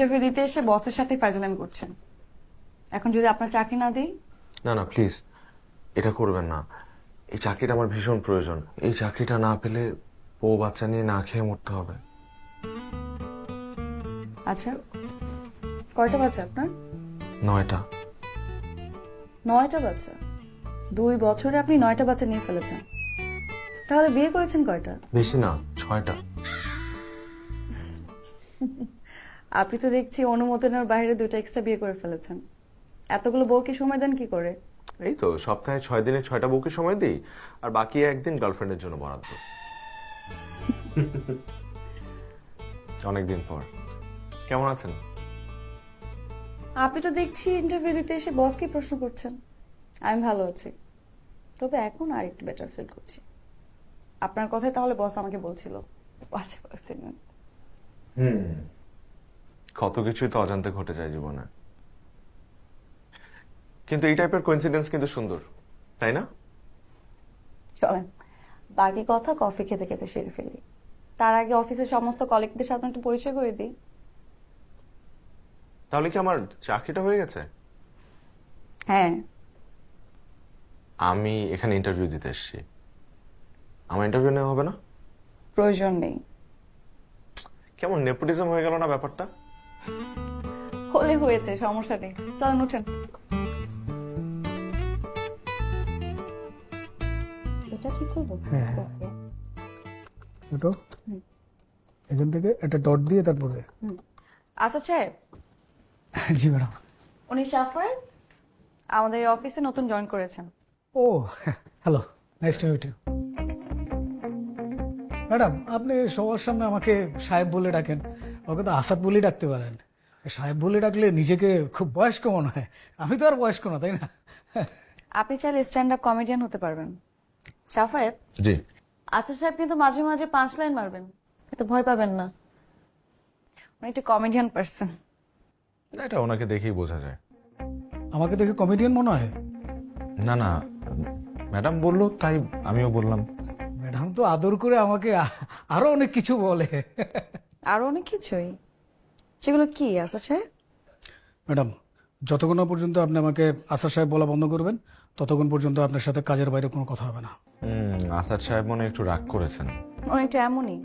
Interview দিতে এসে বসের সাথে ফাইজলামি করছেন। এখন যদি আপনার চাকরি না দেই? না না প্লিজ, এটা করবেন না। এই চাকরিটা আমার ভীষণ প্রয়োজন। এই চাকরিটা না পেলে বউ বাচ্চা নিয়ে না খেয়ে মরতে হবে। আচ্ছা, কয়টা বাচ্চা আপনার? 9টা। 9টা বাচ্চা? 2 বছরে আপনি 9টা বাচ্চা নিয়ে ফেলেছেন। তাহলে বিয়ে করেছেন কয়টা? বেশি না, 6টা। আপনি তো দেখছি অনুমোদনের বাইরে 2টা এক্সট্রা বিয়ে করে ফেলেছেন। এতগুলো বউকে সময় দেন কি করে? এই তো সপ্তাহে 6 দিনে 6টা বউকে সময় দিই, আর বাকি একদিন গার্লফ্রেন্ডের জন্য বরাদ্দ। অনেকদিন পর। কেমন আছেন? আপনি তো দেখছি ইন্টারভিউ দিতে এসে বসকে প্রশ্ন করছেন। আমি ভালো আছি, তবে এখন আর একটু বেটার ফিল করছি। আপনার কথাই তাহলে বস আমাকে বলছিল। কত কিছুই তো অজান্তে ঘটে যায় জীবনে, কিন্তু এই টাইপের কোইন্সিডেন্স কিন্তু সুন্দর, তাই না? চলেন বাকি কথা কফি খেতে খেতে সেরে ফেলি। তার আগে অফিসের সমস্ত কলিগদের সাথে একটু পরিচয় করে দিই। তাহলে কি আমার চাকরিটা হয়ে গেছে? হ্যাঁ। আমি এখানে ইন্টারভিউ দিতে এসেছি। আমার ইন্টারভিউ নেওয়া হবে না? প্রয়োজন নেই। কেমন নেপোটিজম হয়ে গেল না ব্যাপারটা? হলে হয়েছে, সমস্যা নেই। চলেন উঠেন। এটা ঠিক করবো? হ্যাঁ। ওটো এখান থেকে একটা ডট দিয়ে তারপরে। আচ্ছা সাহেব, জি ম্যাডাম। উনি সাফার আমাদের এই অফিসে নতুন জয়েন করেছেন। Oh hello, nice to meet you. Madam, আপনি সবার সামনে আমাকে সাহেব বলে ডাকেন, ওকে তো আসাদ বলেই ডাকতে পারেন। সাহেব বলে ডাকলে নিজেকে খুব বয়স্ক মনে হয়। আমি তো আর বয়স্ক না, তাই না? আপনি চাইলে স্ট্যান্ড আপ কমেডিয়ান হতে পারবেন। সাফায়েত, জি। আচ্ছা সাহেব কিন্তু মাঝে মাঝে 5 লাইন মারবেন, এতে ভয় পাবেন না। উনি একটু কমেডিয়ান পারসন। এটা ওনাকে দেখেই বোঝা যায়। আমাকে দেখে কমেডিয়ান মনে হয়? না না, ম্যাডাম বললো তাই আমিও বললাম। ম্যাডাম তো আদর করে আমাকে আরো অনেক কিছু বলে। আরো অনেক কিছুই। সেগুলো কি আচ্ছা সাহেব? ম্যাডাম, যতক্ষণ না পর্যন্ত আপনি আমাকে আসাদ সাহেব বলা বন্ধ করবেন, ততক্ষণ পর্যন্ত আপনার সাথে কাজের বাইরে কোনো কথা হবে না। আসাদ সাহেব মনে হয় একটু রাগ করেছেন। উনি একটু এমনই।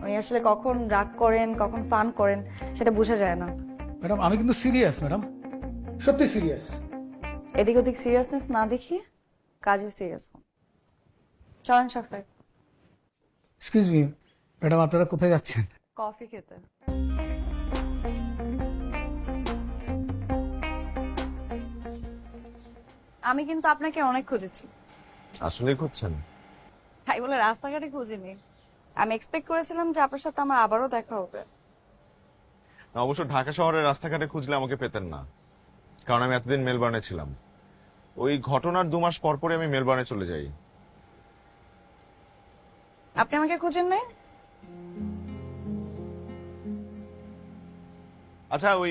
উনি আসলে কখন রাগ করেন কখন ফান করেন সেটা বোঝা যায় না। ম্যাডাম, আমি কিন্তু সিরিয়াস ম্যাডাম, সত্যি সিরিয়াস। এদিক ওদিক সিরিয়াসনেস না দেখিয়ে কাজে সিরিয়াস হন। চলেন সাফায়েত। এক্সকিউজ মি ম্যাডাম, আপনারা কোথায় যাচ্ছেন? কফি খেতে। আমি কিন্তু আপনাকে অনেক খুঁজেছি। আসলেই খুঁজছেন? তাই বলে রাস্তাঘাটে খুঁজিনি। আমি এক্সপেক্ট করেছিলাম যে আপনার সাথে আমার আবারও দেখা হবে। না, অবশ্য ঢাকা শহরের রাস্তাঘাটে খুঁজলে আমাকে পেতেন না, কারণ আমি এতদিন মেলবার্নে ছিলাম। ওই ঘটনার 2 মাস পর পরে আমি মেলবার্নে চলে যাই। আপনি আমাকে খুঁজেন নাই? আচ্ছা, ওই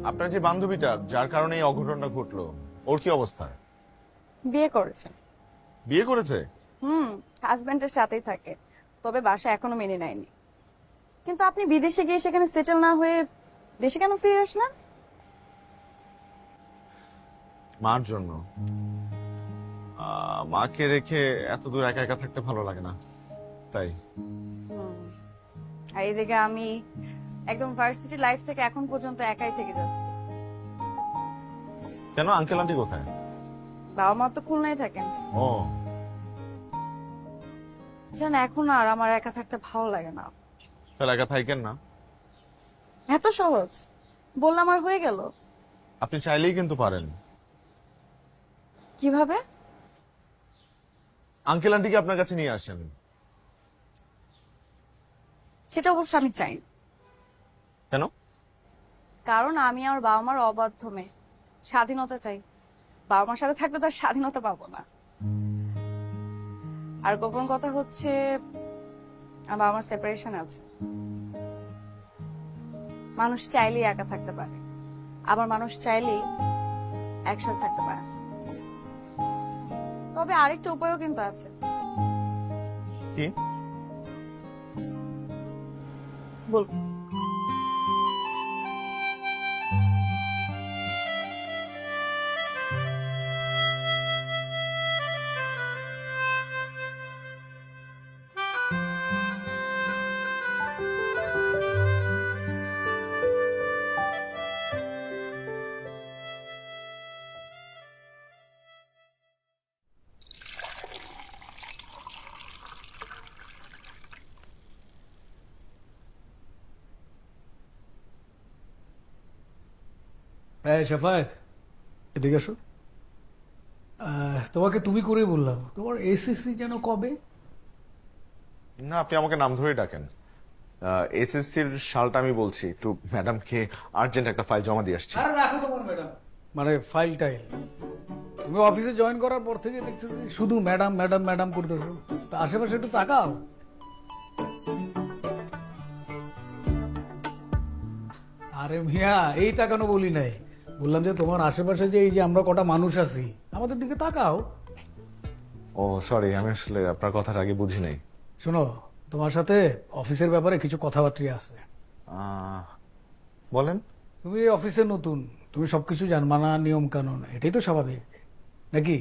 আপনার যে বান্ধবীটা যার কারণে এই অঘটনটা ঘটলো, ওর কি অবস্থা? বিয়ে করেছেন। বিয়ে করেছে? হাজবেন্ডের সাথেই থাকে, তবে বাসা এখনো মেনে নেয়নি। কিন্তু আপনি বিদেশে গিয়ে সেখানে সেটেল না হয়ে দেশে কেন ফিরে আসলেন? মার জন্য। মাকে রেখে এত দূর একা একা থাকতে ভালো লাগে না, তাই। আর এদিকে আমি একদম ভার্সিটি লাইফ থেকে এখন পর্যন্ত একাই থেকে যাচ্ছি। কেন, আঙ্কেল আন্টি কোথায়? বাবা মা তো খুলনায় থাকেন। ও, জান এখন আর আমার একা থাকতে ভালো লাগে না। তাহলে একা থাকেন না। এত সহজ বললাম আর হয়ে গেল? আপনি চাইলেই কিন্তু পারেন। কিভাবে? আঙ্কেল আন্টিকে আপনার কাছে নিয়ে আসেন। সেটা অবশ্য আমি চাই না। কেন? কারণ আমি আমার বাবা মার অবাধ্য মেয়ে, স্বাধীনতা চাই। বাবা মার সাথে থাকলে তো আর স্বাধীনতা পাবো না। আর গোপন কথা হচ্ছে আমার বাবা মার সেপারেশন আছে। মানুষ চাইলেই একা থাকতে পারে, আবার মানুষ চাইলেই একসাথে থাকতে পারে। তবে আরেকটা উপায়ও কিন্তু আছে। কি? বলবো। হ্যাঁ শাফায়েত, এদিকে আসো। তোমাকে তুমি করে বললাম, তোমার এসএসসি যেন কবে? না, আপনি আমাকে নাম ধরেই ডাকেন। এসএসসির সালটা আমি বলছি, একটু ম্যাডামকে আর্জেন্ট একটা ফাইল জমা দিয়ে আসছি। আরে রাখো তোমার ম্যাডাম, মানে ফাইল টাইল। তুমি অফিসে জয়েন করার পর থেকে দেখতেছি শুধু ম্যাডাম ম্যাডাম ম্যাডাম করতেছো। তা আশেপাশে একটু তাকাও। আরে মিয়া, এই তাকানো বলি নাই, বললাম যে তোমার আশেপাশে যে এই যে আমরা কটা মানুষ আছি, আমাদের দিকে তাকাও। ও সরি, আমি আসলে আপনার কথাটা আগে বুঝি নাই। শোনো, তোমার সাথে অফিসের ব্যাপারে কিছু কথাবার্তা আছে। বলেন। তুমি এই অফিসে নতুন, তুমি সবকিছু জানবা না, নিয়ম কানুন, এটাই তো স্বাভাবিক নাকি?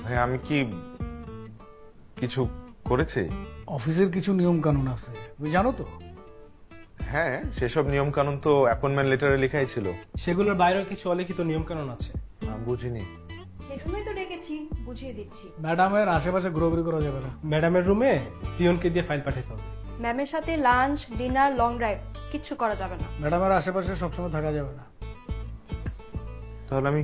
ভাই, আমি কি কিছু করেছি? অফিসের কিছু নিয়ম কানুন আছে, তুমি জানো তো? হ্যাঁ, সেসব নিয়ম কানুন তো অ্যাপয়েন্টমেন্ট লেটারে লেখাই ছিল। সেগুলোর বাইরেও কিছু অলিখিত নিয়মকানুন আছে। বুঝিনি। সেজন্যই তো ডেকেছি, বুঝিয়ে দিচ্ছি। ম্যাডামের আশেপাশে ঘোরাঘুরি করা যাবে না। ম্যাডামের রুমে পিয়নকে দিয়ে ফাইল পাঠাতে হবে। ম্যামের সাথে লাঞ্চ, ডিনার, লং ড্রাইভ কিচ্ছু করা যাবে না। ম্যাডামের আশেপাশে সবসময় থাকা যাবে না। তাহলে আমি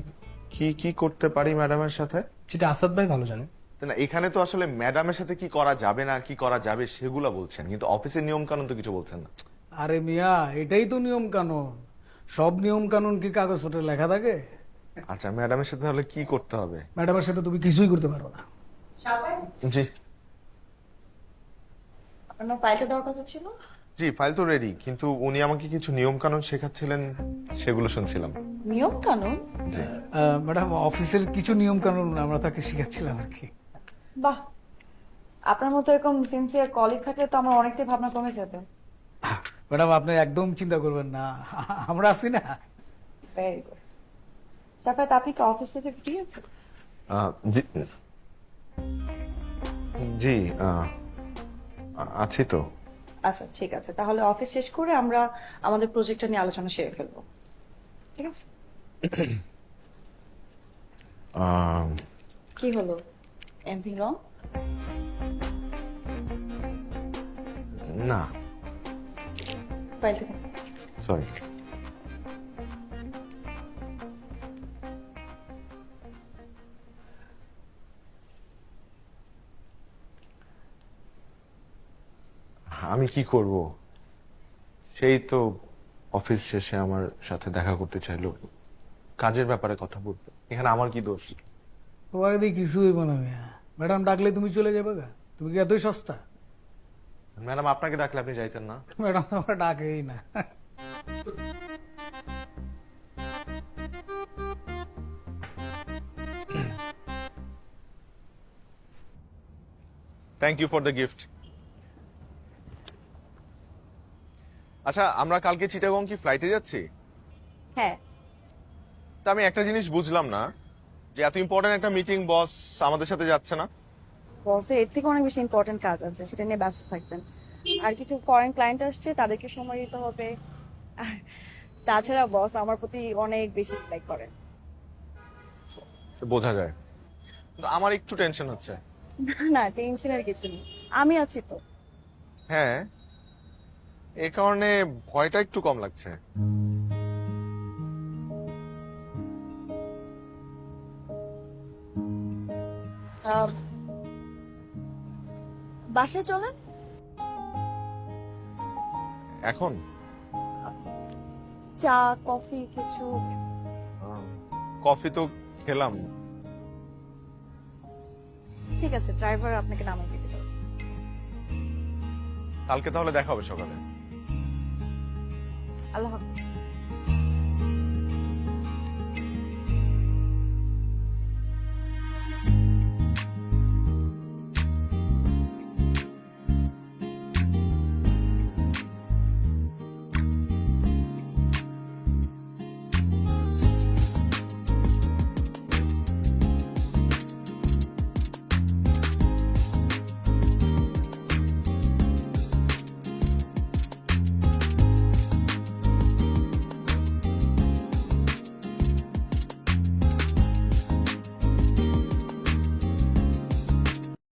কি কি করতে পারি ম্যাডামের সাথে? যেটা আসাদ ভাই ভালো জানে। না, এখানে তো আসলে ম্যাডামের সাথে কি করা যাবে না কি করা যাবে সেগুলো বলছেন, কিন্তু অফিসের নিয়ম কানুন তো কিছু বলছেন না। আরে মিয়া, এটাই তো নিয়ম কানুন। সব নিয়ম কানুন কি কাগজপত্রে লেখা থাকে? আচ্ছা, ম্যাডামের সাথে তাহলে কি করতে হবে? ম্যাডামের সাথে তুমি কিছুই করতে পারো না। জি আপনার ফাইলটা দেওয়ার কথা ছিল। জি, ফাইল তো রেডি, কিন্তু উনি আমাকে কিছু নিয়ম কানুন শেখাচ্ছিলেন, সেগুলো শুনছিলাম। নিয়ম কানুন? জি। ম্যাডাম, অফিসের কিছু নিয়ম কানুন আমরা তাকে শিখাচ্ছিলাম আর কি। বাহ, আপনার মতো এরকম সিনসিয়ার কলিগ থাকলে তো আমার অনেকটাই ভাবনা কমে যাবে। ম্যাডাম, আপনি একদম চিন্তা করবেন না, আমরা আছি না। Very good. তারপর আপনি কি অফিস থেকে ফ্রি আছেন? জি জি, আছি তো। আচ্ছা ঠিক আছে, তাহলে অফিস শেষ করে আমরা আমাদের প্রজেক্টটা নিয়ে আলোচনা সেরে ফেলবো, ঠিক আছে? কি হলো, এনিথিং রং? না, ফাইলটা সরি। আমি কি করব? সেই তো অফিস শেষে আমার সাথে দেখা করতে চাইলো, কাজের ব্যাপারে কথা বলতে। এখানে আমার কি দোষ? তোমার দিয়ে কিছু হইব না মিয়া। ম্যাডাম ডাকলে তুমি চলে যাবে গা? তুমি কি এতই সস্তা? ম্যাডাম আপনাকে ডাকলে আপনি যাইতেন না? ম্যাডাম তোমার ডাকেই না। Thank you for the gift. আচ্ছা, আমরা কালকে চিটাগং কি ফ্লাইটে যাচ্ছি? হ্যাঁ। তা আমি একটা জিনিস বুঝলাম না, যে এত ইম্পর্টেন্ট একটা মিটিং বস আমাদের সাথে যাচ্ছে না। বসের এর থেকে অনেক বেশি ইম্পর্টেন্ট কাজ আছে, সেটা নিয়ে ব্যস্ত থাকবেন। আর কিছু ফরেন ক্লায়েন্ট আসছে, তাদেরকে সময় দিতে হবে। আর তাছাড়া বস আমার প্রতি অনেক বেশি লাইক করেন। তো বোঝা যায়, কিন্তু আমার একটু টেনশন হচ্ছে। না, টেনশনের কিছু নেই, আমি আছি তো। হ্যাঁ, এ কারণে ভয়টা একটু কম লাগছে। বাসায় চলেন। এখন চা কফি কিছু? কফি তো খেলাম। ঠিক আছে, ড্রাইভার আপনাকে নামিয়ে দিতে পারবে। কালকে তাহলে দেখা হবে সকালে। আল্লাহ হাফেজ।